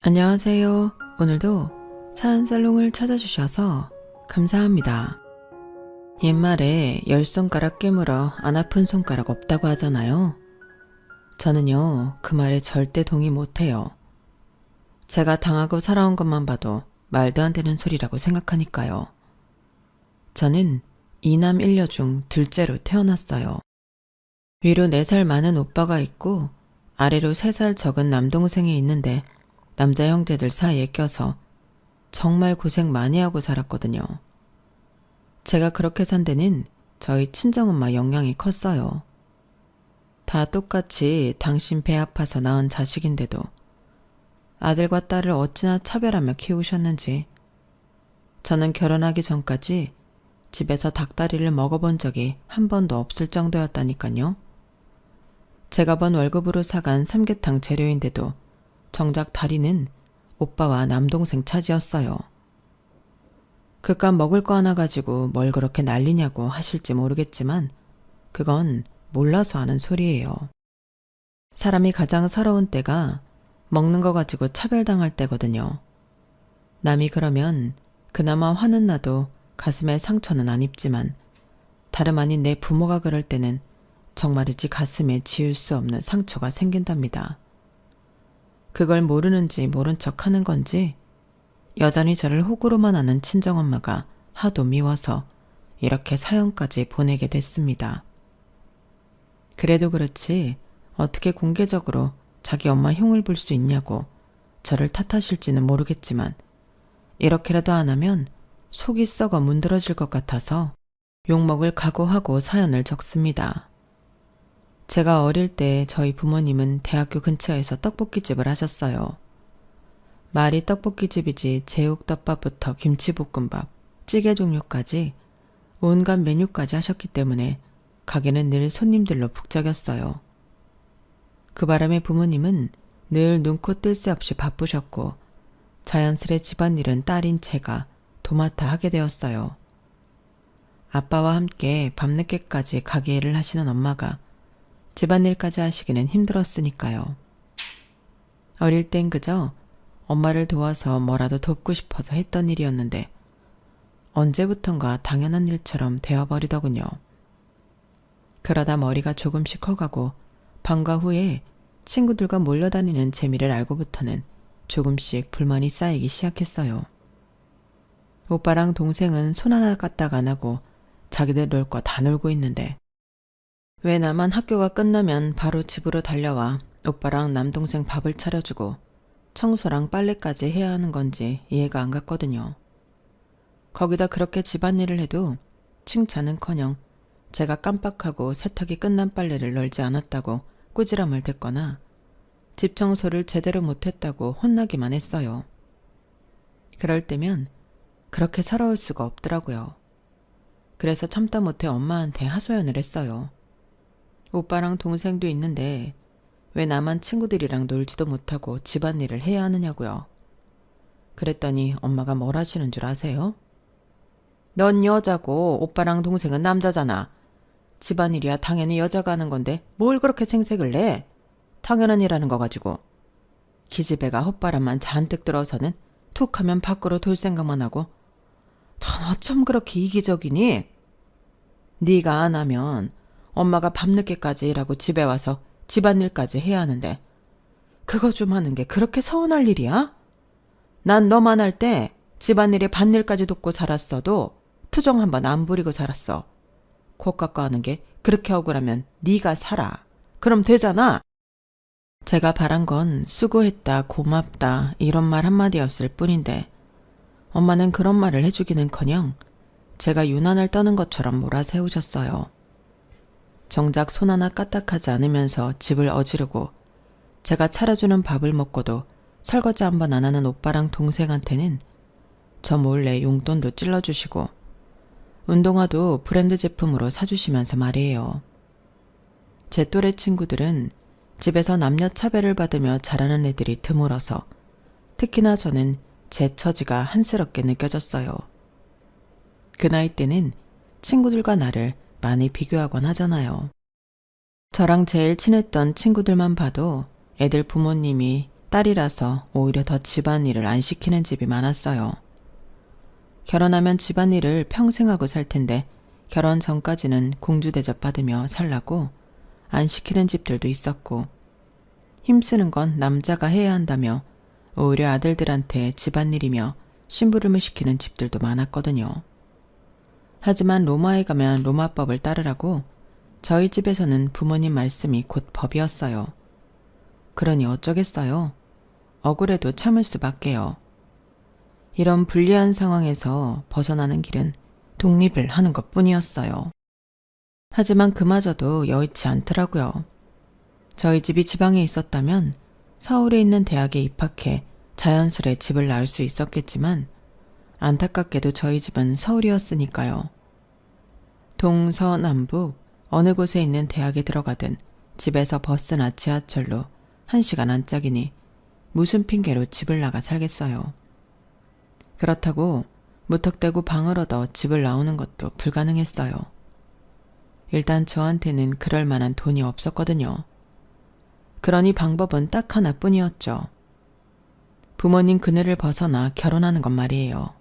안녕하세요. 오늘도 사연살롱을 찾아주셔서 감사합니다. 옛말에 10손가락 깨물어 안 아픈 손가락 없다고 하잖아요. 저는요, 그 말에 절대 동의 못해요. 제가 당하고 살아온 것만 봐도 말도 안 되는 소리라고 생각하니까요. 저는 이남 1녀 중 둘째로 태어났어요. 위로 4살 많은 오빠가 있고 아래로 3살 적은 남동생이 있는데 남자 형제들 사이에 껴서 정말 고생 많이 하고 살았거든요. 제가 그렇게 산 데는 저희 친정엄마 영향이 컸어요. 다 똑같이 당신 배 아파서 낳은 자식인데도 아들과 딸을 어찌나 차별하며 키우셨는지. 저는 결혼하기 전까지 집에서 닭다리를 먹어본 적이 한 번도 없을 정도였다니까요. 제가 번 월급으로 사간 삼계탕 재료인데도 정작 다리는 오빠와 남동생 차지였어요. 그깟 먹을 거 하나 가지고 뭘 그렇게 난리냐고 하실지 모르겠지만 그건 몰라서 하는 소리예요. 사람이 가장 서러운 때가 먹는 거 가지고 차별당할 때거든요. 남이 그러면 그나마 화는 나도 가슴에 상처는 안 입지만 다름 아닌 내 부모가 그럴 때는 정말이지 가슴에 지울 수 없는 상처가 생긴답니다. 그걸 모르는지 모른 척 하는 건지 여전히 저를 호구로만 아는 친정엄마가 하도 미워서 이렇게 사연까지 보내게 됐습니다. 그래도 그렇지 어떻게 공개적으로 자기 엄마 흉을 볼 수 있냐고 저를 탓하실지는 모르겠지만 이렇게라도 안 하면 속이 썩어 문드러질 것 같아서 욕먹을 각오하고 사연을 적습니다. 제가 어릴 때 저희 부모님은 대학교 근처에서 떡볶이집을 하셨어요. 말이 떡볶이집이지 제육덮밥부터 김치볶음밥, 찌개 종류까지 온갖 메뉴까지 하셨기 때문에 가게는 늘 손님들로 북적였어요. 그 바람에 부모님은 늘 눈코 뜰 새 없이 바쁘셨고 자연스레 집안일은 딸인 제가 도맡아 하게 되었어요. 아빠와 함께 밤늦게까지 가게 일을 하시는 엄마가 집안일까지 하시기는 힘들었으니까요. 어릴 땐 그저 엄마를 도와서 뭐라도 돕고 싶어서 했던 일이었는데 언제부턴가 당연한 일처럼 되어버리더군요. 그러다 머리가 조금씩 커가고 방과 후에 친구들과 몰려다니는 재미를 알고부터는 조금씩 불만이 쌓이기 시작했어요. 오빠랑 동생은 손 하나 까딱 안 하고 자기들 놀 거 다 놀고 있는데 왜 나만 학교가 끝나면 바로 집으로 달려와 오빠랑 남동생 밥을 차려주고 청소랑 빨래까지 해야 하는 건지 이해가 안 갔거든요. 거기다 그렇게 집안일을 해도 칭찬은커녕 제가 깜빡하고 세탁이 끝난 빨래를 널지 않았다고 꾸지람을 댔거나 집 청소를 제대로 못했다고 혼나기만 했어요. 그럴 때면 그렇게 살아올 수가 없더라고요. 그래서 참다 못해 엄마한테 하소연을 했어요. 오빠랑 동생도 있는데 왜 나만 친구들이랑 놀지도 못하고 집안일을 해야 하느냐고요. 그랬더니 엄마가 뭘 하시는 줄 아세요? 넌 여자고 오빠랑 동생은 남자잖아. 집안일이야 당연히 여자가 하는 건데 뭘 그렇게 생색을 내? 당연한 일 하는 거 가지고. 기집애가 헛바람만 잔뜩 들어서는 툭 하면 밖으로 돌 생각만 하고 넌 어쩜 그렇게 이기적이니? 네가 안 하면 엄마가 밤늦게까지 일하고 집에 와서 집안일까지 해야 하는데 그거 좀 하는 게 그렇게 서운할 일이야? 난 너만 할 때 집안일에 밭일까지 돕고 살았어도 투정 한번 안 부리고 살았어. 코 깎아 하는 게 그렇게 억울하면 네가 살아. 그럼 되잖아. 제가 바란 건 수고했다, 고맙다 이런 말 한마디였을 뿐인데 엄마는 그런 말을 해주기는커녕 제가 유난을 떠는 것처럼 몰아세우셨어요. 정작 손 하나 까딱하지 않으면서 집을 어지르고 제가 차려주는 밥을 먹고도 설거지 한번 안 하는 오빠랑 동생한테는 저 몰래 용돈도 찔러주시고 운동화도 브랜드 제품으로 사주시면서 말이에요. 제 또래 친구들은 집에서 남녀 차별을 받으며 자라는 애들이 드물어서 특히나 저는 제 처지가 한스럽게 느껴졌어요. 그 나이 때는 친구들과 나를 많이 비교하곤 하잖아요. 저랑 제일 친했던 친구들만 봐도 애들 부모님이 딸이라서 오히려 더 집안일을 안 시키는 집이 많았어요. 결혼하면 집안일을 평생 하고 살 텐데 결혼 전까지는 공주 대접 받으며 살라고 안 시키는 집들도 있었고, 힘쓰는 건 남자가 해야 한다며 오히려 아들들한테 집안일이며 심부름을 시키는 집들도 많았거든요. 하지만 로마에 가면 로마법을 따르라고 저희 집에서는 부모님 말씀이 곧 법이었어요. 그러니 어쩌겠어요. 억울해도 참을 수밖에요. 이런 불리한 상황에서 벗어나는 길은 독립을 하는 것뿐이었어요. 하지만 그마저도 여의치 않더라고요. 저희 집이 지방에 있었다면 서울에 있는 대학에 입학해 자연스레 집을 나을 수 있었겠지만 안타깝게도 저희 집은 서울이었으니까요. 동서남북 어느 곳에 있는 대학에 들어가든 집에서 버스나 지하철로 1시간 안짝이니 무슨 핑계로 집을 나가 살겠어요. 그렇다고 무턱대고 방을 얻어 집을 나오는 것도 불가능했어요. 일단 저한테는 그럴 만한 돈이 없었거든요. 그러니 방법은 딱 하나뿐이었죠. 부모님 그늘을 벗어나 결혼하는 것 말이에요.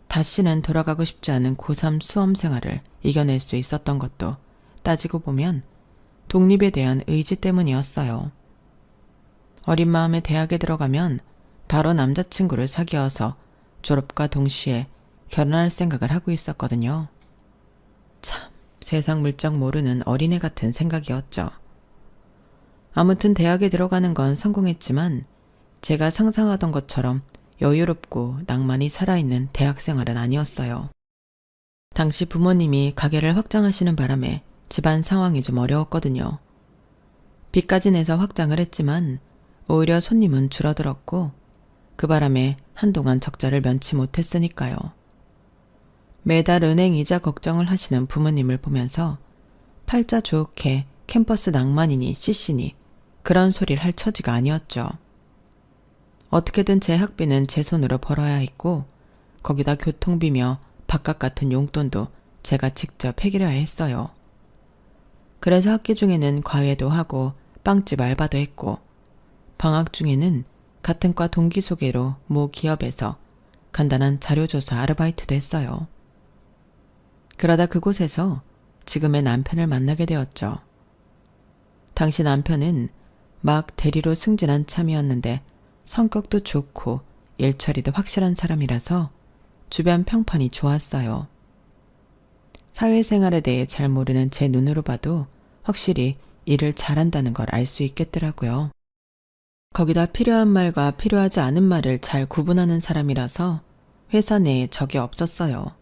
다시는 돌아가고 싶지 않은 고3 수험 생활을 이겨낼 수 있었던 것도 따지고 보면 독립에 대한 의지 때문이었어요. 어린 마음에 대학에 들어가면 바로 남자친구를 사귀어서 졸업과 동시에 결혼할 생각을 하고 있었거든요. 참, 세상 물정 모르는 어린애 같은 생각이었죠. 아무튼 대학에 들어가는 건 성공했지만 제가 상상하던 것처럼 여유롭고 낭만이 살아있는 대학 생활은 아니었어요. 당시 부모님이 가게를 확장하시는 바람에 집안 상황이 좀 어려웠거든요. 빚까지 내서 확장을 했지만 오히려 손님은 줄어들었고 그 바람에 한동안 적자를 면치 못했으니까요. 매달 은행 이자 걱정을 하시는 부모님을 보면서 팔자 좋게 캠퍼스 낭만이니 CC니 그런 소리를 할 처지가 아니었죠. 어떻게든 제 학비는 제 손으로 벌어야 했고 거기다 교통비며 밥값 같은 용돈도 제가 직접 해결해야 했어요. 그래서 학기 중에는 과외도 하고 빵집 알바도 했고 방학 중에는 같은 과 동기 소개로 모 기업에서 간단한 자료조사 아르바이트도 했어요. 그러다 그곳에서 지금의 남편을 만나게 되었죠. 당시 남편은 막 대리로 승진한 참이었는데 성격도 좋고 일처리도 확실한 사람이라서 주변 평판이 좋았어요. 사회생활에 대해 잘 모르는 제 눈으로 봐도 확실히 일을 잘한다는 걸 알 수 있겠더라고요. 거기다 필요한 말과 필요하지 않은 말을 잘 구분하는 사람이라서 회사 내에 적이 없었어요.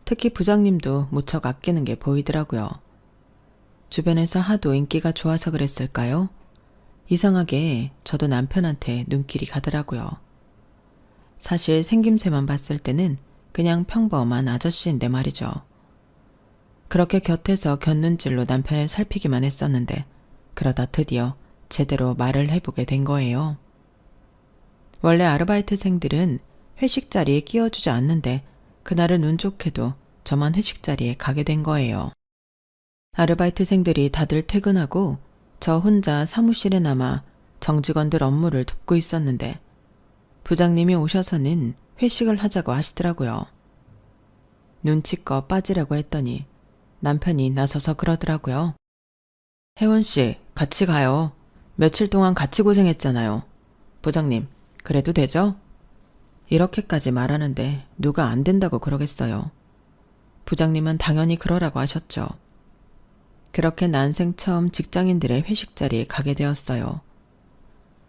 특히 부장님도 무척 아끼는 게 보이더라고요. 주변에서 하도 인기가 좋아서 그랬을까요? 이상하게 저도 남편한테 눈길이 가더라고요. 사실 생김새만 봤을 때는 그냥 평범한 아저씨인데 말이죠. 그렇게 곁에서 곁눈질로 남편을 살피기만 했었는데 그러다 드디어 제대로 말을 해보게 된 거예요. 원래 아르바이트생들은 회식 자리에 끼워주지 않는데 그날은 운 좋게도 저만 회식 자리에 가게 된 거예요. 아르바이트생들이 다들 퇴근하고 저 혼자 사무실에 남아 정직원들 업무를 돕고 있었는데 부장님이 오셔서는 회식을 하자고 하시더라고요. 눈치껏 빠지라고 했더니 남편이 나서서 그러더라고요. 혜원씨, 같이 가요. 며칠 동안 같이 고생했잖아요. 부장님, 그래도 되죠? 이렇게까지 말하는데 누가 안 된다고 그러겠어요. 부장님은 당연히 그러라고 하셨죠. 그렇게 난생 처음 직장인들의 회식 자리에 가게 되었어요.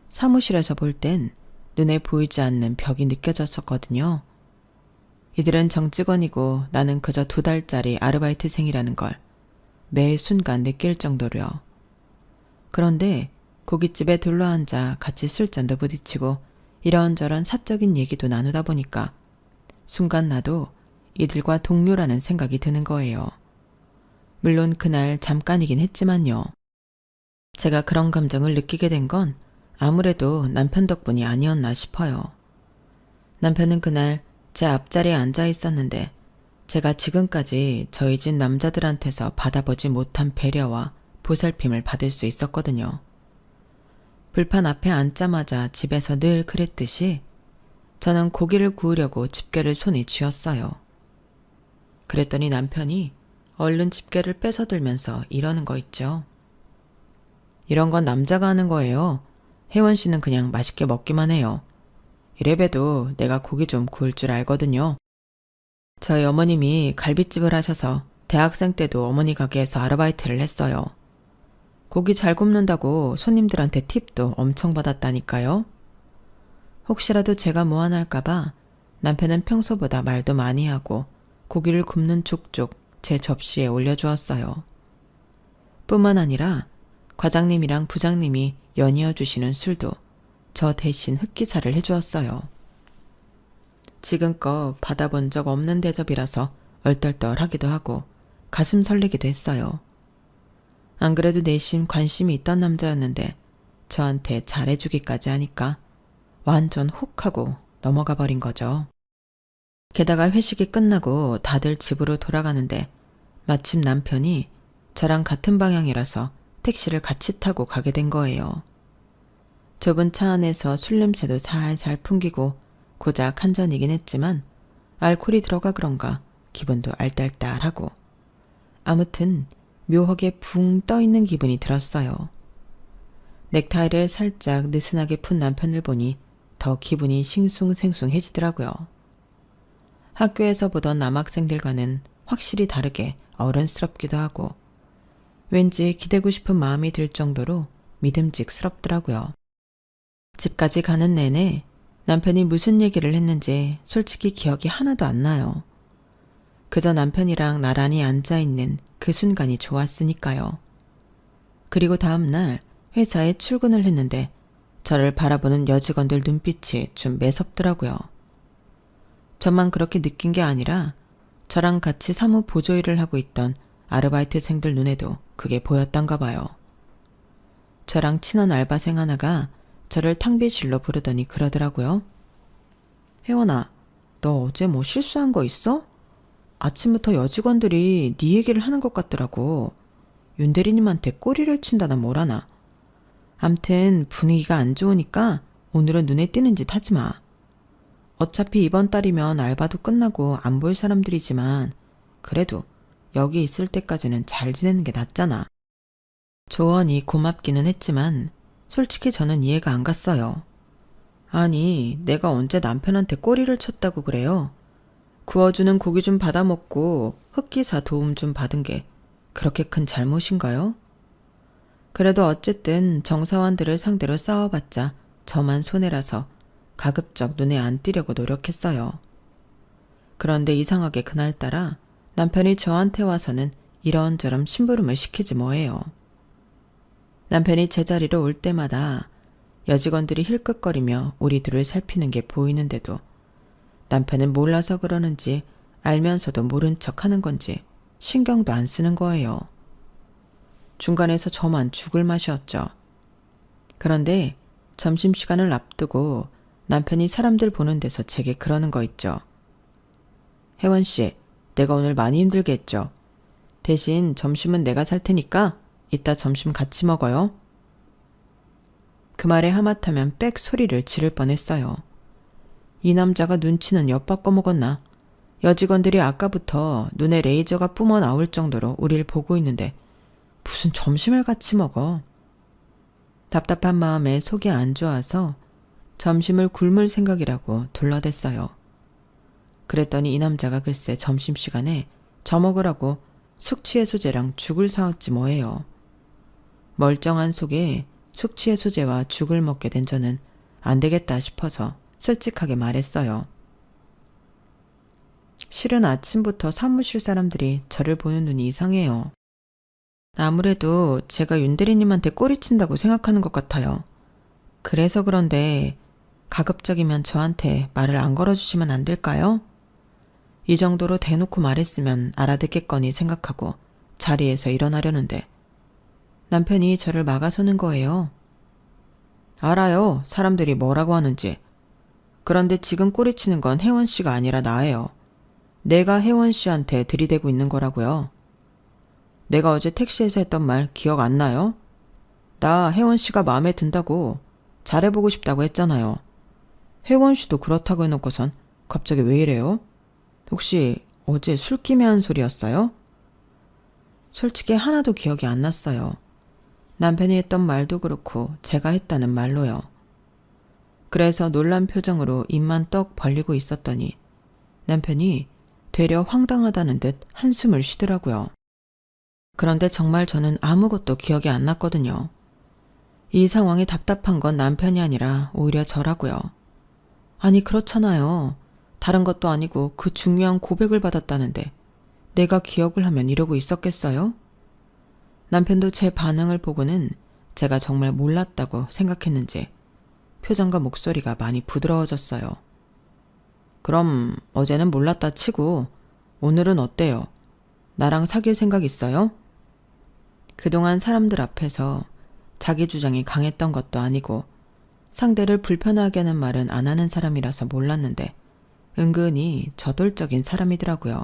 사무실에서 볼 땐 눈에 보이지 않는 벽이 느껴졌었거든요. 이들은 정직원이고 나는 그저 2달짜리 아르바이트생이라는 걸 매 순간 느낄 정도로요. 그런데 고깃집에 둘러앉아 같이 술잔도 부딪히고 이런저런 사적인 얘기도 나누다 보니까 순간 나도 이들과 동료라는 생각이 드는 거예요. 물론 그날 잠깐이긴 했지만요. 제가 그런 감정을 느끼게 된 건 아무래도 남편 덕분이 아니었나 싶어요. 남편은 그날 제 앞자리에 앉아 있었는데 제가 지금까지 저희 집 남자들한테서 받아보지 못한 배려와 보살핌을 받을 수 있었거든요. 불판 앞에 앉자마자 집에서 늘 그랬듯이 저는 고기를 구우려고 집게를 손에 쥐었어요. 그랬더니 남편이 얼른 집게를 뺏어들면서 이러는 거 있죠. 이런 건 남자가 하는 거예요. 혜원 씨는 그냥 맛있게 먹기만 해요. 이래봬도 내가 고기 좀 구울 줄 알거든요. 저희 어머님이 갈비집을 하셔서 대학생 때도 어머니 가게에서 아르바이트를 했어요. 고기 잘 굽는다고 손님들한테 팁도 엄청 받았다니까요. 혹시라도 제가 무안할까봐 남편은 평소보다 말도 많이 하고 고기를 굽는 족족 제 접시에 올려주었어요. 뿐만 아니라 과장님이랑 부장님이 연이어 주시는 술도 저 대신 흑기사를 해주었어요. 지금껏 받아본 적 없는 대접이라서 얼떨떨하기도 하고 가슴 설레기도 했어요. 안 그래도 내심 관심이 있던 남자였는데 저한테 잘해주기까지 하니까 완전 훅 하고 넘어가 버린 거죠. 게다가 회식이 끝나고 다들 집으로 돌아가는데 마침 남편이 저랑 같은 방향이라서 택시를 같이 타고 가게 된 거예요. 좁은 차 안에서 술 냄새도 살살 풍기고 고작 한 잔이긴 했지만 알코올이 들어가 그런가 기분도 알딸딸하고 아무튼 묘하게 붕 떠있는 기분이 들었어요. 넥타이를 살짝 느슨하게 푼 남편을 보니 더 기분이 싱숭생숭해지더라고요. 학교에서 보던 남학생들과는 확실히 다르게 어른스럽기도 하고 왠지 기대고 싶은 마음이 들 정도로 믿음직스럽더라고요. 집까지 가는 내내 남편이 무슨 얘기를 했는지 솔직히 기억이 하나도 안 나요. 그저 남편이랑 나란히 앉아있는 그 순간이 좋았으니까요. 그리고 다음날 회사에 출근을 했는데 저를 바라보는 여직원들 눈빛이 좀 매섭더라고요. 저만 그렇게 느낀 게 아니라 저랑 같이 사무 보조일을 하고 있던 아르바이트생들 눈에도 그게 보였던가 봐요. 저랑 친한 알바생 하나가 저를 탕비실로 부르더니 그러더라고요. 혜원아, 너 어제 뭐 실수한 거 있어? 아침부터 여직원들이 네 얘기를 하는 것 같더라고. 윤 대리님한테 꼬리를 친다나 뭐라나. 암튼 분위기가 안 좋으니까 오늘은 눈에 띄는 짓 하지 마. 어차피 이번 달이면 알바도 끝나고 안 볼 사람들이지만 그래도 여기 있을 때까지는 잘 지내는 게 낫잖아. 조언이 고맙기는 했지만 솔직히 저는 이해가 안 갔어요. 아니, 내가 언제 남편한테 꼬리를 쳤다고 그래요? 구워주는 고기 좀 받아먹고 흑기사 도움 좀 받은 게 그렇게 큰 잘못인가요? 그래도 어쨌든 정사원들을 상대로 싸워봤자 저만 손해라서 가급적 눈에 안 띄려고 노력했어요. 그런데 이상하게 그날따라 남편이 저한테 와서는 이런저런 심부름을 시키지 뭐예요. 남편이 제자리로 올 때마다 여직원들이 힐끗거리며 우리 둘을 살피는 게 보이는데도 남편은 몰라서 그러는지 알면서도 모른 척하는 건지 신경도 안 쓰는 거예요. 중간에서 저만 죽을 맛이었죠. 그런데 점심시간을 앞두고 남편이 사람들 보는 데서 제게 그러는 거 있죠. 혜원 씨, 내가 오늘 많이 힘들게 했죠. 대신 점심은 내가 살 테니까 이따 점심 같이 먹어요. 그 말에 하마터면 빽 소리를 지를 뻔했어요. 이 남자가 눈치는 엿바꿔 먹었나? 여직원들이 아까부터 눈에 레이저가 뿜어 나올 정도로 우릴 보고 있는데 무슨 점심을 같이 먹어? 답답한 마음에 속이 안 좋아서 점심을 굶을 생각이라고 둘러댔어요. 그랬더니 이 남자가 글쎄 점심시간에 저 먹으라고 숙취해소제랑 죽을 사왔지 뭐예요. 멀쩡한 속에 숙취해소제와 죽을 먹게 된 저는 안 되겠다 싶어서 솔직하게 말했어요. 실은 아침부터 사무실 사람들이 저를 보는 눈이 이상해요. 아무래도 제가 윤 대리님한테 꼬리친다고 생각하는 것 같아요. 그래서 그런데 가급적이면 저한테 말을 안 걸어주시면 안 될까요? 이 정도로 대놓고 말했으면 알아듣겠거니 생각하고 자리에서 일어나려는데 남편이 저를 막아서는 거예요. 알아요. 사람들이 뭐라고 하는지. 그런데 지금 꼬리치는 건 혜원 씨가 아니라 나예요. 내가 혜원 씨한테 들이대고 있는 거라고요. 내가 어제 택시에서 했던 말 기억 안 나요? 나 혜원 씨가 마음에 든다고 잘해보고 싶다고 했잖아요. 혜원 씨도 그렇다고 해놓고선 갑자기 왜 이래요? 혹시 어제 술김에 한 소리였어요? 솔직히 하나도 기억이 안 났어요. 남편이 했던 말도 그렇고 제가 했다는 말로요. 그래서 놀란 표정으로 입만 떡 벌리고 있었더니 남편이 되려 황당하다는 듯 한숨을 쉬더라고요. 그런데 정말 저는 아무것도 기억이 안 났거든요. 이 상황이 답답한 건 남편이 아니라 오히려 저라고요. 아니 그렇잖아요. 다른 것도 아니고 그 중요한 고백을 받았다는데 내가 기억을 하면 이러고 있었겠어요? 남편도 제 반응을 보고는 제가 정말 몰랐다고 생각했는지 표정과 목소리가 많이 부드러워졌어요. 그럼 어제는 몰랐다 치고 오늘은 어때요? 나랑 사귈 생각 있어요? 그동안 사람들 앞에서 자기 주장이 강했던 것도 아니고 상대를 불편하게 하는 말은 안 하는 사람이라서 몰랐는데 은근히 저돌적인 사람이더라고요.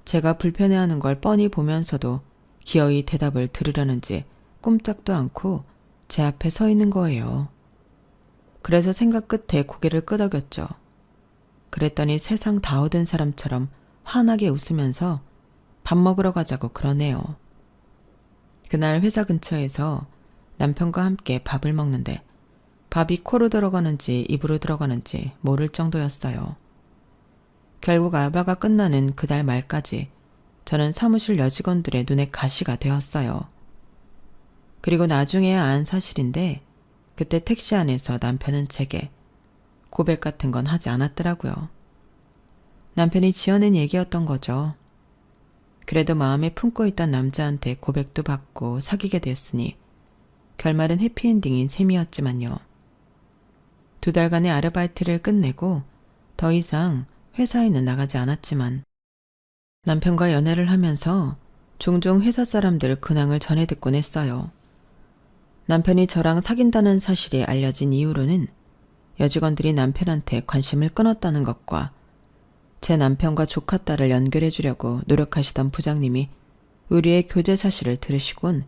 제가 불편해하는 걸 뻔히 보면서도 기어이 대답을 들으려는지 꼼짝도 않고 제 앞에 서 있는 거예요. 그래서 생각 끝에 고개를 끄덕였죠. 그랬더니 세상 다 얻은 사람처럼 환하게 웃으면서 밥 먹으러 가자고 그러네요. 그날 회사 근처에서 남편과 함께 밥을 먹는데 밥이 코로 들어가는지 입으로 들어가는지 모를 정도였어요. 결국 알바가 끝나는 그달 말까지 저는 사무실 여직원들의 눈에 가시가 되었어요. 그리고 나중에야 안 사실인데 그때 택시 안에서 남편은 제게 고백 같은 건 하지 않았더라고요. 남편이 지어낸 얘기였던 거죠. 그래도 마음에 품고 있던 남자한테 고백도 받고 사귀게 됐으니 결말은 해피엔딩인 셈이었지만요. 2달간의 아르바이트를 끝내고 더 이상 회사에는 나가지 않았지만 남편과 연애를 하면서 종종 회사 사람들 근황을 전해 듣곤 했어요. 남편이 저랑 사귄다는 사실이 알려진 이후로는 여직원들이 남편한테 관심을 끊었다는 것과 제 남편과 조카 딸을 연결해 주려고 노력하시던 부장님이 우리의 교제 사실을 들으시곤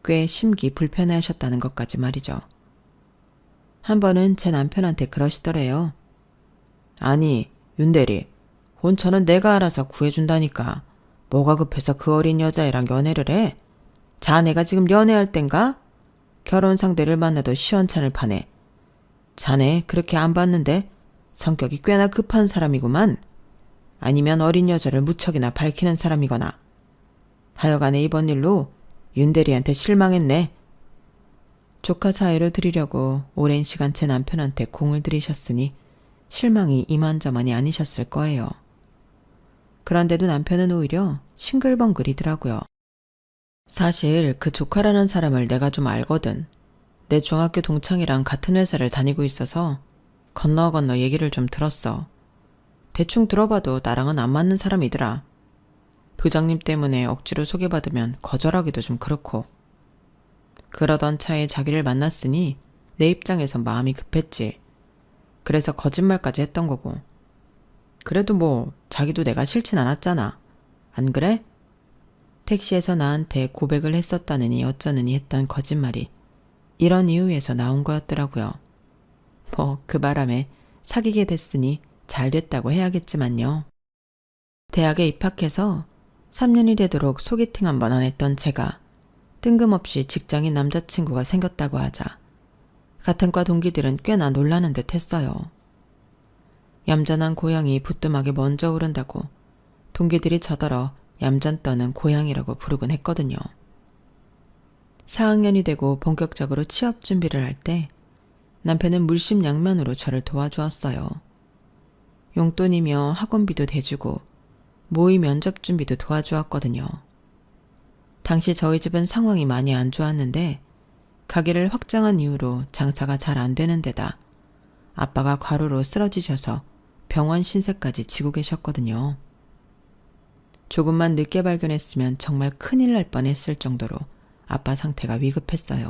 꽤 심기 불편해하셨다는 것까지 말이죠. 한 번은 제 남편한테 그러시더래요. 아니, 윤대리, 혼처는 내가 알아서 구해준다니까. 뭐가 급해서 그 어린 여자애랑 연애를 해? 자네가 지금 연애할 땐가? 결혼 상대를 만나도 시원찮을 판에. 자네 그렇게 안 봤는데 성격이 꽤나 급한 사람이구만. 아니면 어린 여자를 무척이나 밝히는 사람이거나. 하여간에 이번 일로 윤대리한테 실망했네. 조카 사이를 드리려고 오랜 시간 제 남편한테 공을 들이셨으니 실망이 이만저만이 아니셨을 거예요. 그런데도 남편은 오히려 싱글벙글이더라고요. 사실 그 조카라는 사람을 내가 좀 알거든. 내 중학교 동창이랑 같은 회사를 다니고 있어서 건너 얘기를 좀 들었어. 대충 들어봐도 나랑은 안 맞는 사람이더라. 부장님 때문에 억지로 소개받으면 거절하기도 좀 그렇고. 그러던 차에 자기를 만났으니 내 입장에선 마음이 급했지. 그래서 거짓말까지 했던 거고. 그래도 뭐 자기도 내가 싫진 않았잖아. 안 그래? 택시에서 나한테 고백을 했었다느니 어쩌느니 했던 거짓말이 이런 이유에서 나온 거였더라고요. 뭐 그 바람에 사귀게 됐으니 잘 됐다고 해야겠지만요. 대학에 입학해서 3년이 되도록 소개팅 한 번 안 했던 제가 뜬금없이 직장인 남자친구가 생겼다고 하자 같은 과 동기들은 꽤나 놀라는 듯 했어요. 얌전한 고양이 부뚜막에 먼저 오른다고 동기들이 저더러 얌전 떠는 고양이라고 부르곤 했거든요. 4학년이 되고 본격적으로 취업 준비를 할 때 남편은 물심양면으로 저를 도와주었어요. 용돈이며 학원비도 대주고 모의 면접 준비도 도와주었거든요. 당시 저희 집은 상황이 많이 안 좋았는데 가게를 확장한 이후로 장사가 잘 안 되는 데다 아빠가 과로로 쓰러지셔서 병원 신세까지 지고 계셨거든요. 조금만 늦게 발견했으면 정말 큰일 날 뻔했을 정도로 아빠 상태가 위급했어요.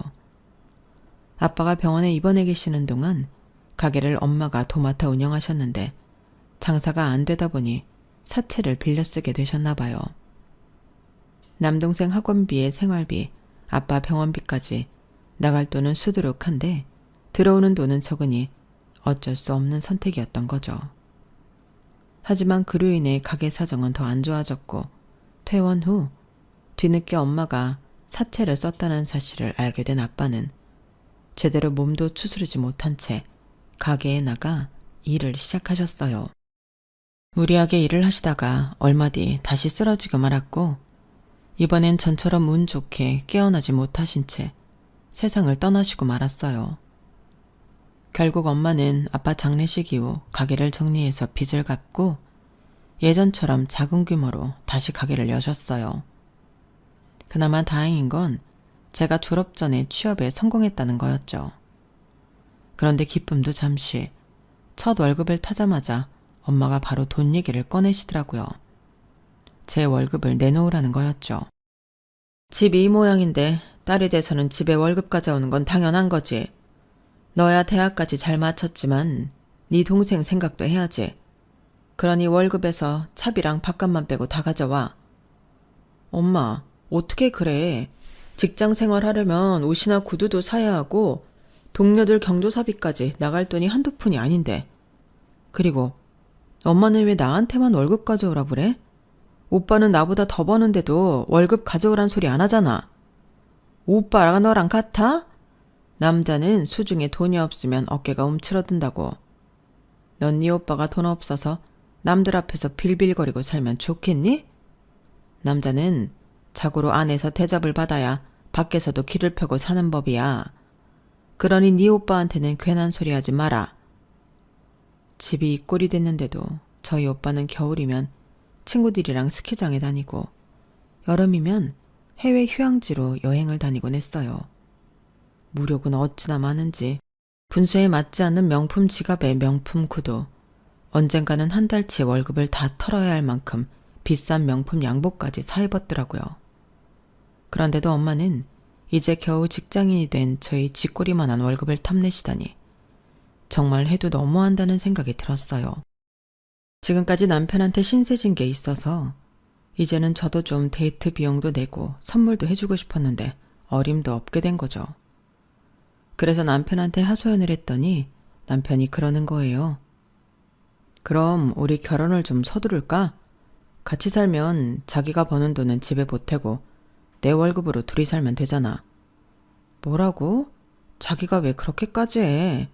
아빠가 병원에 입원해 계시는 동안 가게를 엄마가 도맡아 운영하셨는데 장사가 안 되다 보니 사채를 빌려 쓰게 되셨나 봐요. 남동생 학원비에 생활비, 아빠 병원비까지 나갈 돈은 수두룩한데 들어오는 돈은 적으니 어쩔 수 없는 선택이었던 거죠. 하지만 그로 인해 가게 사정은 더 안 좋아졌고 퇴원 후 뒤늦게 엄마가 사채를 썼다는 사실을 알게 된 아빠는 제대로 몸도 추스르지 못한 채 가게에 나가 일을 시작하셨어요. 무리하게 일을 하시다가 얼마 뒤 다시 쓰러지고 말았고 이번엔 전처럼 운 좋게 깨어나지 못하신 채 세상을 떠나시고 말았어요. 결국 엄마는 아빠 장례식 이후 가게를 정리해서 빚을 갚고 예전처럼 작은 규모로 다시 가게를 여셨어요. 그나마 다행인 건 제가 졸업 전에 취업에 성공했다는 거였죠. 그런데 기쁨도 잠시, 첫 월급을 타자마자 엄마가 바로 돈 얘기를 꺼내시더라고요. 제 월급을 내놓으라는 거였죠. 집이 이 모양인데 딸이 돼서는 집에 월급 가져오는 건 당연한 거지. 너야 대학까지 잘 마쳤지만 네 동생 생각도 해야지. 그러니 월급에서 차비랑 밥값만 빼고 다 가져와. 엄마, 어떻게 그래? 직장 생활하려면 옷이나 구두도 사야 하고 동료들 경조사비까지 나갈 돈이 한두 푼이 아닌데. 그리고 엄마는 왜 나한테만 월급 가져오라 그래? 오빠는 나보다 더 버는데도 월급 가져오란 소리 안 하잖아. 오빠랑 너랑 같아? 남자는 수중에 돈이 없으면 어깨가 움츠러든다고. 넌 네 오빠가 돈 없어서 남들 앞에서 빌빌거리고 살면 좋겠니? 남자는 자고로 안에서 대접을 받아야 밖에서도 길을 펴고 사는 법이야. 그러니 네 오빠한테는 괜한 소리 하지 마라. 집이 이 꼴이 됐는데도 저희 오빠는 겨울이면 친구들이랑 스키장에 다니고 여름이면 해외 휴양지로 여행을 다니곤 했어요. 무력은 어찌나 많은지 분수에 맞지 않는 명품 지갑에 명품 구두, 언젠가는 한 달치 월급을 다 털어야 할 만큼 비싼 명품 양복까지 사 입었더라고요. 그런데도 엄마는 이제 겨우 직장인이 된 저희 쥐꼬리만한 월급을 탐내시다니 정말 해도 너무한다는 생각이 들었어요. 지금까지 남편한테 신세진 게 있어서 이제는 저도 좀 데이트 비용도 내고 선물도 해주고 싶었는데 어림도 없게 된 거죠. 그래서 남편한테 하소연을 했더니 남편이 그러는 거예요. 그럼 우리 결혼을 좀 서두를까? 같이 살면 자기가 버는 돈은 집에 보태고 내 월급으로 둘이 살면 되잖아. 뭐라고? 자기가 왜 그렇게까지 해?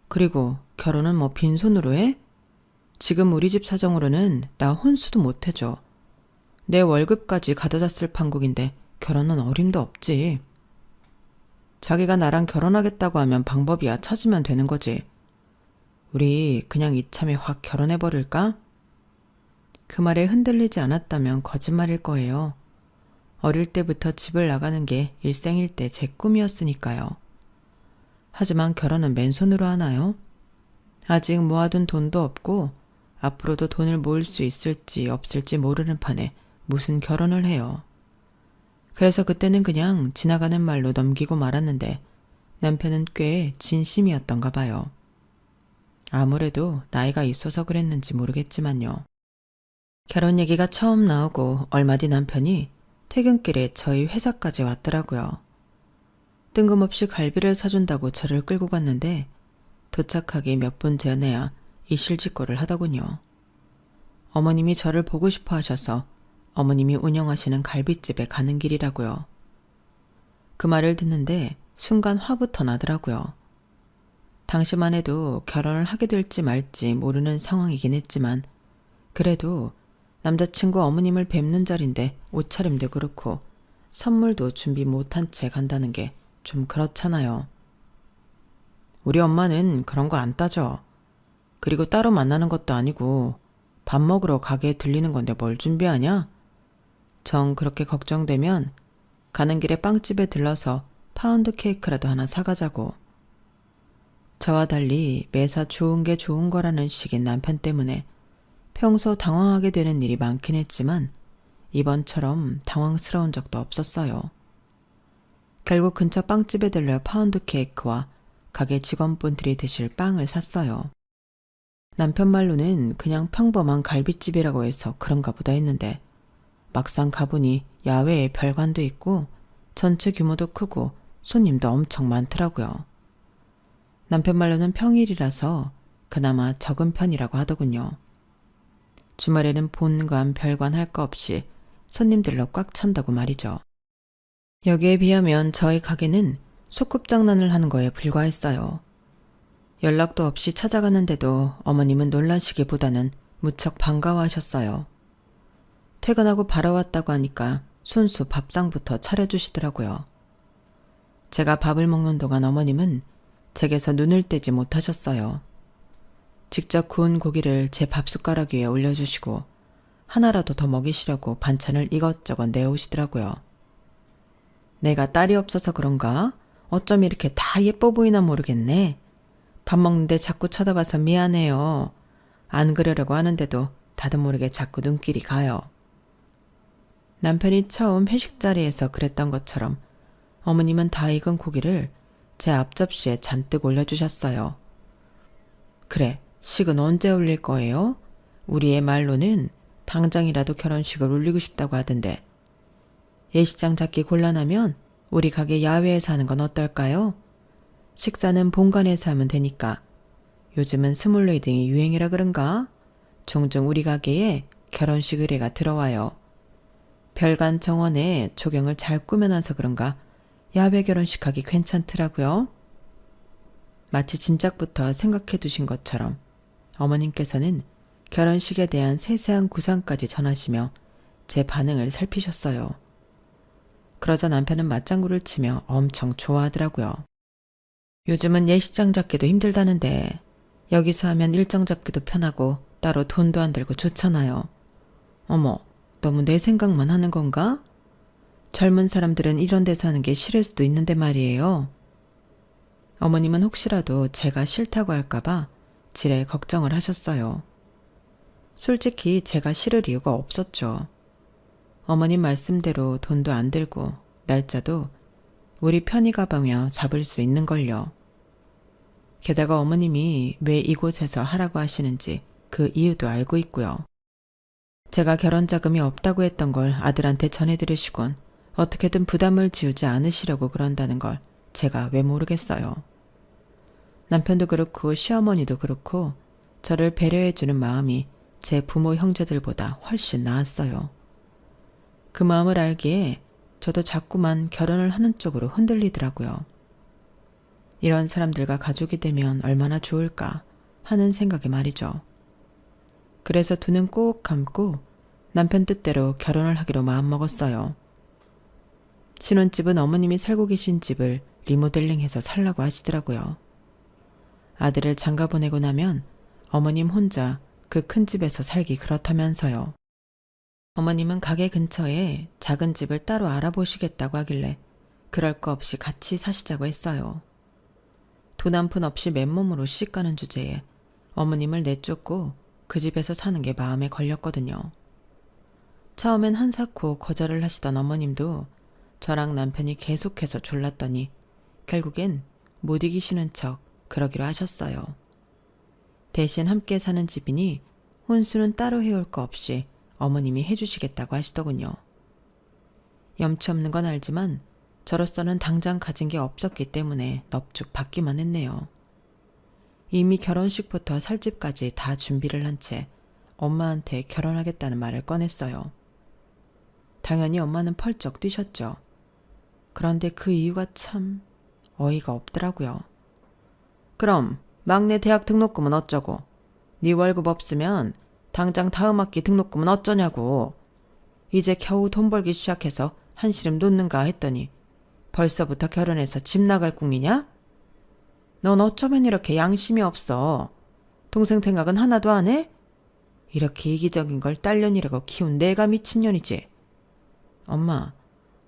그리고 결혼은 뭐 빈손으로 해? 지금 우리 집 사정으로는 나 혼수도 못 해줘. 내 월급까지 가져다 쓸 판국인데 결혼은 어림도 없지. 자기가 나랑 결혼하겠다고 하면 방법이야 찾으면 되는 거지. 우리 그냥 이참에 확 결혼해버릴까? 그 말에 흔들리지 않았다면 거짓말일 거예요. 어릴 때부터 집을 나가는 게 일생일대 제 꿈이었으니까요. 하지만 결혼은 맨손으로 하나요? 아직 모아둔 돈도 없고 앞으로도 돈을 모을 수 있을지 없을지 모르는 판에 무슨 결혼을 해요. 그래서 그때는 그냥 지나가는 말로 넘기고 말았는데 남편은 꽤 진심이었던가 봐요. 아무래도 나이가 있어서 그랬는지 모르겠지만요. 결혼 얘기가 처음 나오고 얼마 뒤 남편이 퇴근길에 저희 회사까지 왔더라고요. 뜬금없이 갈비를 사준다고 저를 끌고 갔는데 도착하기 몇 분 전에야 이실직고를 하더군요. 어머님이 저를 보고 싶어 하셔서 어머님이 운영하시는 갈비집에 가는 길이라고요. 그 말을 듣는데 순간 화부터 나더라고요. 당시만 해도 결혼을 하게 될지 말지 모르는 상황이긴 했지만 그래도 남자친구 어머님을 뵙는 자리인데 옷차림도 그렇고 선물도 준비 못한 채 간다는 게 좀 그렇잖아요. 우리 엄마는 그런 거 안 따져. 그리고 따로 만나는 것도 아니고 밥 먹으러 가게에 들리는 건데 뭘 준비하냐? 정 그렇게 걱정되면 가는 길에 빵집에 들러서 파운드 케이크라도 하나 사가자고. 저와 달리 매사 좋은 게 좋은 거라는 식인 남편 때문에 평소 당황하게 되는 일이 많긴 했지만 이번처럼 당황스러운 적도 없었어요. 결국 근처 빵집에 들려 파운드 케이크와 가게 직원분들이 드실 빵을 샀어요. 남편 말로는 그냥 평범한 갈비집이라고 해서 그런가 보다 했는데 막상 가보니 야외에 별관도 있고 전체 규모도 크고 손님도 엄청 많더라고요. 남편 말로는 평일이라서 그나마 적은 편이라고 하더군요. 주말에는 본관 별관 할 거 없이 손님들로 꽉 찬다고 말이죠. 여기에 비하면 저희 가게는 소꿉장난을 하는 거에 불과했어요. 연락도 없이 찾아가는데도 어머님은 놀라시기보다는 무척 반가워하셨어요. 퇴근하고 바로 왔다고 하니까 손수 밥상부터 차려주시더라고요. 제가 밥을 먹는 동안 어머님은 제게서 눈을 떼지 못하셨어요. 직접 구운 고기를 제 밥숟가락 위에 올려주시고 하나라도 더 먹이시려고 반찬을 이것저것 내오시더라고요. 내가 딸이 없어서 그런가? 어쩜 이렇게 다 예뻐 보이나 모르겠네. 밥 먹는데 자꾸 쳐다봐서 미안해요. 안 그러려고 하는데도 다들 모르게 자꾸 눈길이 가요. 남편이 처음 회식 자리에서 그랬던 것처럼 어머님은 다 익은 고기를 제 앞접시에 잔뜩 올려주셨어요. 그래, 식은 언제 올릴 거예요? 우리의 말로는 당장이라도 결혼식을 올리고 싶다고 하던데. 예식장 잡기 곤란하면 우리 가게 야외에서 하는 건 어떨까요? 식사는 본관에서 하면 되니까. 요즘은 스몰웨딩이 유행이라 그런가? 종종 우리 가게에 결혼식 의뢰가 들어와요. 별관 정원에 조경을 잘 꾸며놔서 그런가 야외 결혼식 하기 괜찮더라고요. 마치 진작부터 생각해 두신 것처럼 어머님께서는 결혼식에 대한 세세한 구상까지 전하시며 제 반응을 살피셨어요. 그러자 남편은 맞장구를 치며 엄청 좋아하더라고요. 요즘은 예식장 잡기도 힘들다는데 여기서 하면 일정 잡기도 편하고 따로 돈도 안 들고 좋잖아요. 어머, 너무 내 생각만 하는 건가? 젊은 사람들은 이런 데서 하는 게 싫을 수도 있는데 말이에요. 어머님은 혹시라도 제가 싫다고 할까봐 지레 걱정을 하셨어요. 솔직히 제가 싫을 이유가 없었죠. 어머님 말씀대로 돈도 안 들고 날짜도 우리 편히 가보며 잡을 수 있는걸요. 게다가 어머님이 왜 이곳에서 하라고 하시는지 그 이유도 알고 있고요. 제가 결혼 자금이 없다고 했던 걸 아들한테 전해드리시곤 어떻게든 부담을 지우지 않으시려고 그런다는 걸 제가 왜 모르겠어요. 남편도 그렇고 시어머니도 그렇고 저를 배려해주는 마음이 제 부모 형제들보다 훨씬 나았어요. 그 마음을 알기에 저도 자꾸만 결혼을 하는 쪽으로 흔들리더라고요. 이런 사람들과 가족이 되면 얼마나 좋을까 하는 생각에 말이죠. 그래서 두 눈 꼭 감고 남편 뜻대로 결혼을 하기로 마음먹었어요. 신혼집은 어머님이 살고 계신 집을 리모델링해서 살라고 하시더라고요. 아들을 장가 보내고 나면 어머님 혼자 그 큰 집에서 살기 그렇다면서요. 어머님은 가게 근처에 작은 집을 따로 알아보시겠다고 하길래 그럴 거 없이 같이 사시자고 했어요. 돈 한 푼 없이 맨몸으로 시집가는 주제에 어머님을 내쫓고 그 집에서 사는 게 마음에 걸렸거든요. 처음엔 한사코 거절을 하시던 어머님도 저랑 남편이 계속해서 졸랐더니 결국엔 못 이기시는 척 그러기로 하셨어요. 대신 함께 사는 집이니 혼수는 따로 해올 거 없이 어머님이 해주시겠다고 하시더군요. 염치 없는 건 알지만 저로서는 당장 가진 게 없었기 때문에 넙죽 받기만 했네요. 이미 결혼식부터 살집까지 다 준비를 한 채 엄마한테 결혼하겠다는 말을 꺼냈어요. 당연히 엄마는 펄쩍 뛰셨죠. 그런데 그 이유가 참 어이가 없더라고요. 그럼 막내 대학 등록금은 어쩌고? 네 월급 없으면 당장 다음 학기 등록금은 어쩌냐고. 이제 겨우 돈 벌기 시작해서 한시름 놓는가 했더니 벌써부터 결혼해서 집 나갈 꿈이냐? 넌 어쩌면 이렇게 양심이 없어. 동생 생각은 하나도 안 해? 이렇게 이기적인 걸 딸년이라고 키운 내가 미친년이지.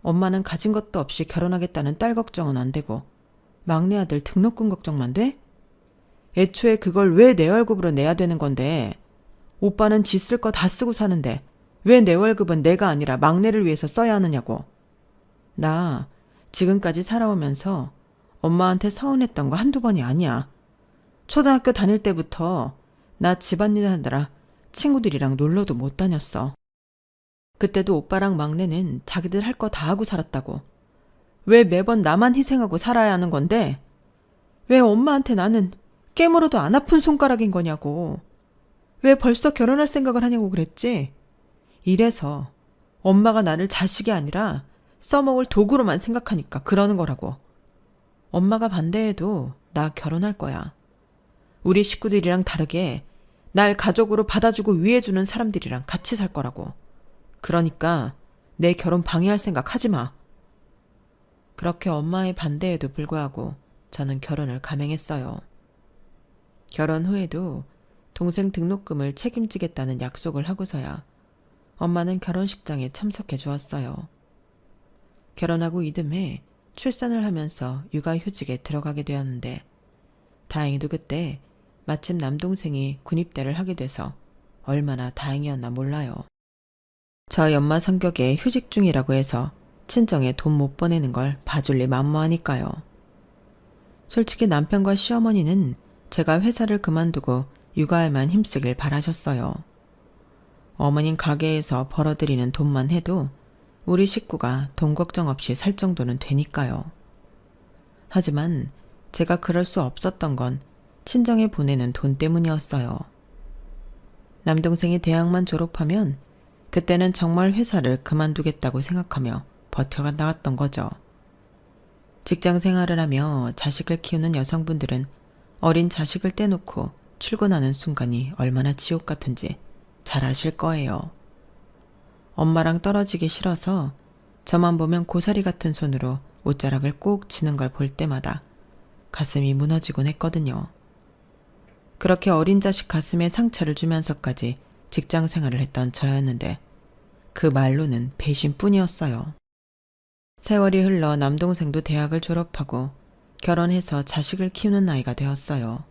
엄마는 가진 것도 없이 결혼하겠다는 딸 걱정은 안 되고 막내 아들 등록금 걱정만 돼? 애초에 그걸 왜 내 월급으로 내야 되는 건데. 오빠는 지 쓸 거 다 쓰고 사는데 왜 내 월급은 내가 아니라 막내를 위해서 써야 하느냐고. 나 지금까지 살아오면서 엄마한테 서운했던 거 한두 번이 아니야. 초등학교 다닐 때부터 나 집안일 하느라 친구들이랑 놀러도 못 다녔어. 그때도 오빠랑 막내는 자기들 할 거 다 하고 살았다고. 왜 매번 나만 희생하고 살아야 하는 건데? 왜 엄마한테 나는 깨물어도 안 아픈 손가락인 거냐고. 왜 벌써 결혼할 생각을 하냐고 그랬지? 이래서 엄마가 나를 자식이 아니라 써먹을 도구로만 생각하니까 그러는 거라고. 엄마가 반대해도 나 결혼할 거야. 우리 식구들이랑 다르게 날 가족으로 받아주고 위해주는 사람들이랑 같이 살 거라고. 그러니까 내 결혼 방해할 생각 하지 마. 그렇게 엄마의 반대에도 불구하고 저는 결혼을 감행했어요. 결혼 후에도 동생 등록금을 책임지겠다는 약속을 하고서야 엄마는 결혼식장에 참석해 주었어요. 결혼하고 이듬해 출산을 하면서 육아휴직에 들어가게 되었는데 다행히도 그때 마침 남동생이 군입대를 하게 돼서 얼마나 다행이었나 몰라요. 저희 엄마 성격에 휴직 중이라고 해서 친정에 돈 못 보내는 걸 봐줄 리 만무하니까요. 솔직히 남편과 시어머니는 제가 회사를 그만두고 육아에만 힘쓰길 바라셨어요. 어머님 가게에서 벌어들이는 돈만 해도 우리 식구가 돈 걱정 없이 살 정도는 되니까요. 하지만 제가 그럴 수 없었던 건 친정에 보내는 돈 때문이었어요. 남동생이 대학만 졸업하면 그때는 정말 회사를 그만두겠다고 생각하며 버텨가 나갔던 거죠. 직장 생활을 하며 자식을 키우는 여성분들은 어린 자식을 떼놓고 출근하는 순간이 얼마나 지옥 같은지 잘 아실 거예요. 엄마랑 떨어지기 싫어서 저만 보면 고사리 같은 손으로 옷자락을 꼭 치는 걸 볼 때마다 가슴이 무너지곤 했거든요. 그렇게 어린 자식 가슴에 상처를 주면서까지 직장 생활을 했던 저였는데 그 말로는 배신뿐이었어요. 세월이 흘러 남동생도 대학을 졸업하고 결혼해서 자식을 키우는 나이가 되었어요.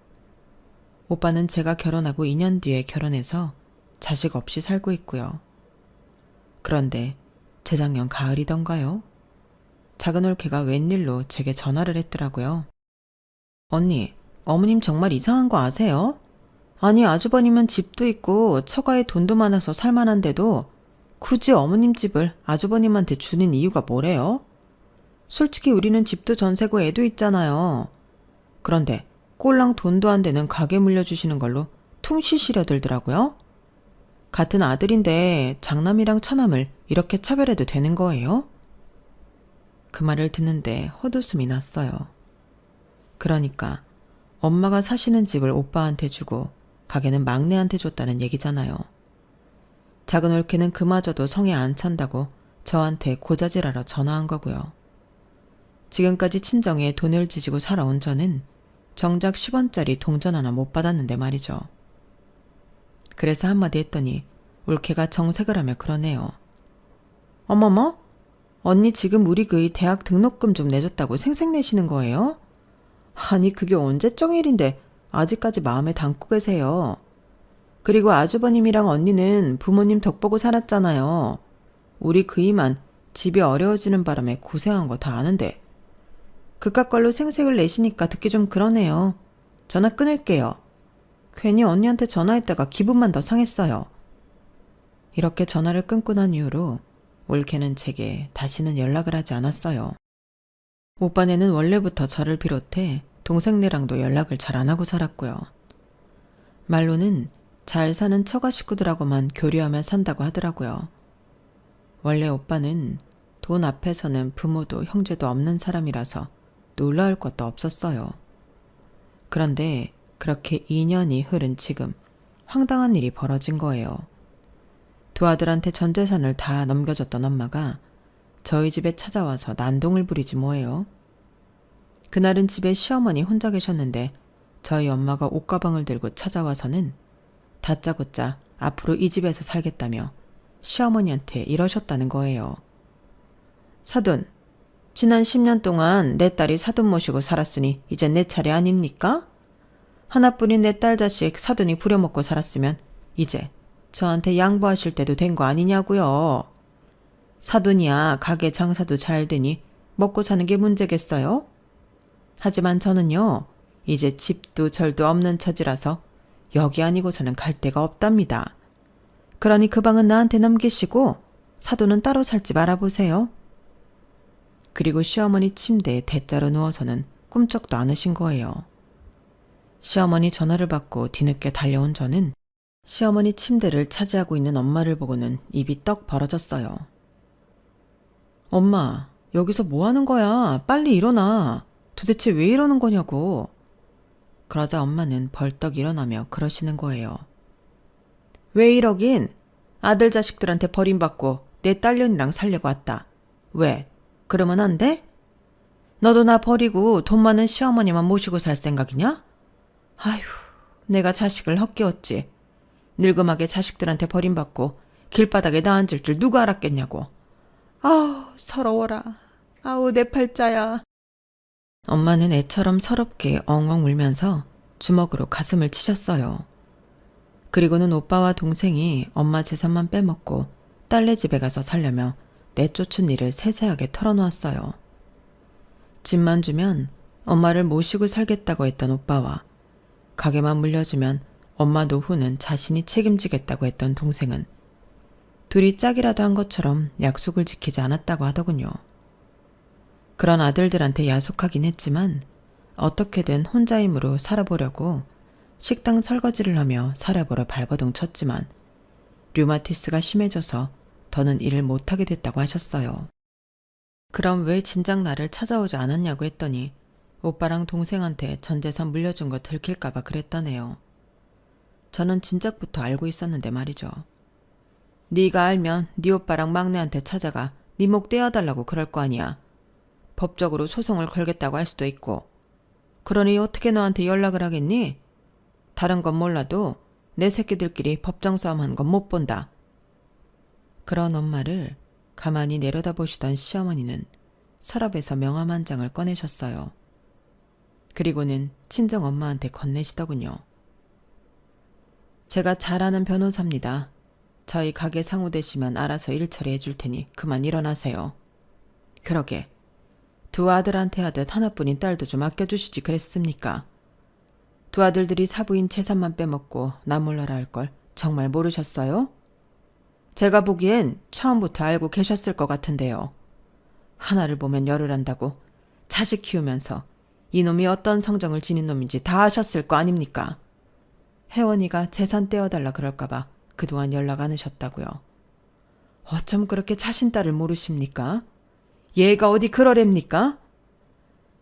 오빠는 제가 결혼하고 2년 뒤에 결혼해서 자식 없이 살고 있고요. 그런데 재작년 가을이던가요? 작은 올케가 웬일로 제게 전화를 했더라고요. 언니, 어머님 정말 이상한 거 아세요? 아니 아주버님은 집도 있고 처가에 돈도 많아서 살만한데도 굳이 어머님 집을 아주버님한테 주는 이유가 뭐래요? 솔직히 우리는 집도 전세고 애도 있잖아요. 그런데 꼴랑 돈도 안 되는 가게 물려주시는 걸로 퉁시시려 들더라고요. 같은 아들인데 장남이랑 처남을 이렇게 차별해도 되는 거예요? 그 말을 듣는데 헛웃음이 났어요. 그러니까 엄마가 사시는 집을 오빠한테 주고 가게는 막내한테 줬다는 얘기잖아요. 작은 올케는 그마저도 성에 안 찬다고 저한테 고자질하러 전화한 거고요. 지금까지 친정에 돈을 지지고 살아온 저는 정작 10원짜리 동전 하나 못 받았는데 말이죠. 그래서 한마디 했더니 올케가 정색을 하며 그러네요. 어머머? 언니 지금 우리 그 대학 등록금 좀 내줬다고 생색내시는 거예요? 아니 그게 언제적 일인데 아직까지 마음에 담고 계세요. 그리고 아주버님이랑 언니는 부모님 덕보고 살았잖아요. 우리 그이만 집이 어려워지는 바람에 고생한 거 다 아는데 그깟 걸로 생색을 내시니까 듣기 좀 그러네요. 전화 끊을게요. 괜히 언니한테 전화했다가 기분만 더 상했어요. 이렇게 전화를 끊고 난 이후로 올케는 제게 다시는 연락을 하지 않았어요. 오빠네는 원래부터 저를 비롯해 동생네랑도 연락을 잘 안 하고 살았고요. 말로는 잘 사는 처가 식구들하고만 교류하며 산다고 하더라고요. 원래 오빠는 돈 앞에서는 부모도 형제도 없는 사람이라서 놀라울 것도 없었어요. 그런데 그렇게 2년이 흐른 지금 황당한 일이 벌어진 거예요. 두 아들한테 전 재산을 다 넘겨줬던 엄마가 저희 집에 찾아와서 난동을 부리지 뭐예요. 그날은 집에 시어머니 혼자 계셨는데 저희 엄마가 옷가방을 들고 찾아와서는 다짜고짜 앞으로 이 집에서 살겠다며 시어머니한테 이러셨다는 거예요. 사돈, 지난 10년 동안 내 딸이 사돈 모시고 살았으니 이제 내 차례 아닙니까? 하나뿐인 내 딸 자식 사돈이 부려먹고 살았으면 이제 저한테 양보하실 때도 된 거 아니냐고요. 사돈이야 가게 장사도 잘 되니 먹고 사는 게 문제겠어요? 하지만 저는요, 이제 집도 절도 없는 처지라서 여기 아니고서는 갈 데가 없답니다. 그러니 그 방은 나한테 넘기시고 사돈은 따로 살지 말아보세요. 그리고 시어머니 침대에 대자로 누워서는 꿈쩍도 않으신 거예요. 시어머니 전화를 받고 뒤늦게 달려온 저는 시어머니 침대를 차지하고 있는 엄마를 보고는 입이 떡 벌어졌어요. 엄마, 여기서 뭐 하는 거야? 빨리 일어나. 도대체 왜 이러는 거냐고. 그러자 엄마는 벌떡 일어나며 그러시는 거예요. 왜 이러긴? 아들 자식들한테 버림받고 내 딸년이랑 살려고 왔다. 왜? 그러면 안 돼? 너도 나 버리고 돈 많은 시어머니만 모시고 살 생각이냐? 아휴, 내가 자식을 헛기웠지. 늙음하게 자식들한테 버림받고 길바닥에 나앉을 줄 누가 알았겠냐고. 아우, 서러워라. 아우, 내 팔자야. 엄마는 애처럼 서럽게 엉엉 울면서 주먹으로 가슴을 치셨어요. 그리고는 오빠와 동생이 엄마 재산만 빼먹고 딸네 집에 가서 살려며 내쫓은 일을 세세하게 털어놓았어요. 집만 주면 엄마를 모시고 살겠다고 했던 오빠와 가게만 물려주면 엄마 노후는 자신이 책임지겠다고 했던 동생은 둘이 짝이라도 한 것처럼 약속을 지키지 않았다고 하더군요. 그런 아들들한테 야속하긴 했지만 어떻게든 혼자 힘으로 살아보려고 식당 설거지를 하며 살아보러 발버둥 쳤지만 류마티스가 심해져서 더는 일을 못하게 됐다고 하셨어요. 그럼 왜 진작 나를 찾아오지 않았냐고 했더니 오빠랑 동생한테 전 재산 물려준 거 들킬까봐 그랬다네요. 저는 진작부터 알고 있었는데 말이죠. 네가 알면 네 오빠랑 막내한테 찾아가 네 목 떼어달라고 그럴 거 아니야. 법적으로 소송을 걸겠다고 할 수도 있고. 그러니 어떻게 너한테 연락을 하겠니? 다른 건 몰라도 내 새끼들끼리 법정 싸움하는 건 못 본다. 그런 엄마를 가만히 내려다보시던 시어머니는 서랍에서 명함 한 장을 꺼내셨어요. 그리고는 친정 엄마한테 건네시더군요. 제가 잘 아는 변호사입니다. 저희 가게 상호 되시면 알아서 일 처리해 줄 테니 그만 일어나세요. 그러게 두 아들한테 하듯 하나뿐인 딸도 좀 아껴주시지 그랬습니까? 두 아들들이 사부인 재산만 빼먹고 나 몰라라 할 걸 정말 모르셨어요? 제가 보기엔 처음부터 알고 계셨을 것 같은데요. 하나를 보면 열을 한다고 자식 키우면서 이놈이 어떤 성정을 지닌 놈인지 다 아셨을 거 아닙니까? 혜원이가 재산 떼어달라 그럴까봐 그동안 연락 안 하셨다고요. 어쩜 그렇게 자신 딸을 모르십니까? 얘가 어디 그러랍니까?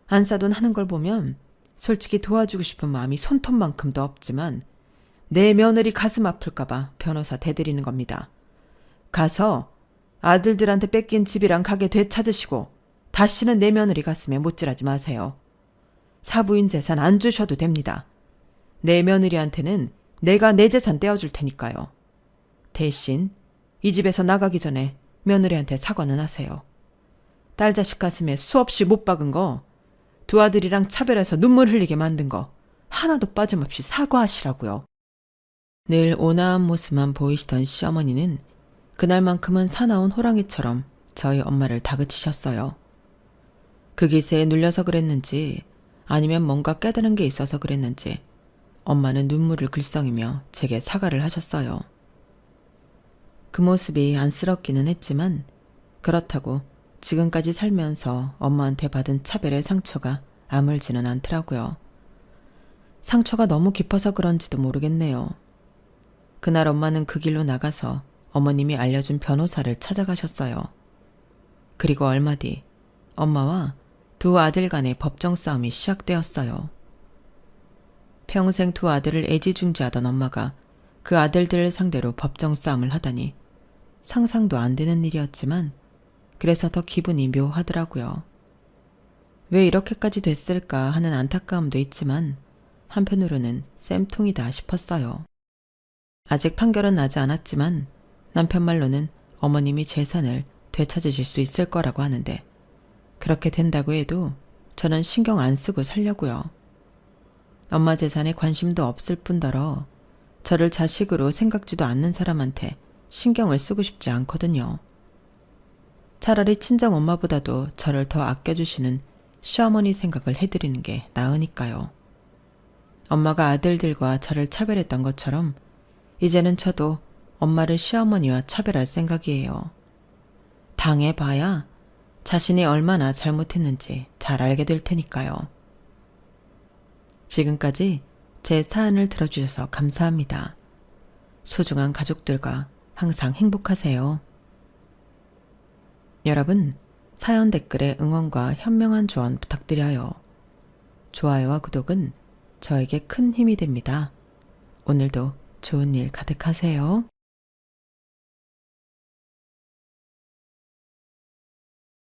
안사돈 하는 걸 보면 솔직히 도와주고 싶은 마음이 손톱만큼도 없지만 내 며느리 가슴 아플까봐 변호사 대드리는 겁니다. 가서 아들들한테 뺏긴 집이랑 가게 되찾으시고 다시는 내 며느리 가슴에 못질하지 마세요. 사부인 재산 안 주셔도 됩니다. 내 며느리한테는 내가 내 재산 떼어줄 테니까요. 대신 이 집에서 나가기 전에 며느리한테 사과는 하세요. 딸 자식 가슴에 수없이 못 박은 거, 두 아들이랑 차별해서 눈물 흘리게 만든 거 하나도 빠짐없이 사과하시라고요. 늘 온화한 모습만 보이시던 시어머니는 그날만큼은 사나운 호랑이처럼 저희 엄마를 다그치셨어요. 그 기세에 눌려서 그랬는지 아니면 뭔가 깨달은 게 있어서 그랬는지 엄마는 눈물을 글썽이며 제게 사과를 하셨어요. 그 모습이 안쓰럽기는 했지만 그렇다고 지금까지 살면서 엄마한테 받은 차별의 상처가 아물지는 않더라고요. 상처가 너무 깊어서 그런지도 모르겠네요. 그날 엄마는 그 길로 나가서 어머님이 알려준 변호사를 찾아가셨어요. 그리고 얼마 뒤 엄마와 두 아들 간의 법정 싸움이 시작되었어요. 평생 두 아들을 애지중지하던 엄마가 그 아들들을 상대로 법정 싸움을 하다니 상상도 안 되는 일이었지만 그래서 더 기분이 묘하더라고요. 왜 이렇게까지 됐을까 하는 안타까움도 있지만 한편으로는 쌤통이다 싶었어요. 아직 판결은 나지 않았지만 남편 말로는 어머님이 재산을 되찾으실 수 있을 거라고 하는데 그렇게 된다고 해도 저는 신경 안 쓰고 살려고요. 엄마 재산에 관심도 없을 뿐더러 저를 자식으로 생각지도 않는 사람한테 신경을 쓰고 싶지 않거든요. 차라리 친정 엄마보다도 저를 더 아껴주시는 시어머니 생각을 해드리는 게 나으니까요. 엄마가 아들들과 저를 차별했던 것처럼 이제는 저도 엄마를 시어머니와 차별할 생각이에요. 당해봐야 자신이 얼마나 잘못했는지 잘 알게 될 테니까요. 지금까지 제 사연을 들어주셔서 감사합니다. 소중한 가족들과 항상 행복하세요. 여러분, 사연 댓글에 응원과 현명한 조언 부탁드려요. 좋아요와 구독은 저에게 큰 힘이 됩니다. 오늘도 좋은 일 가득하세요.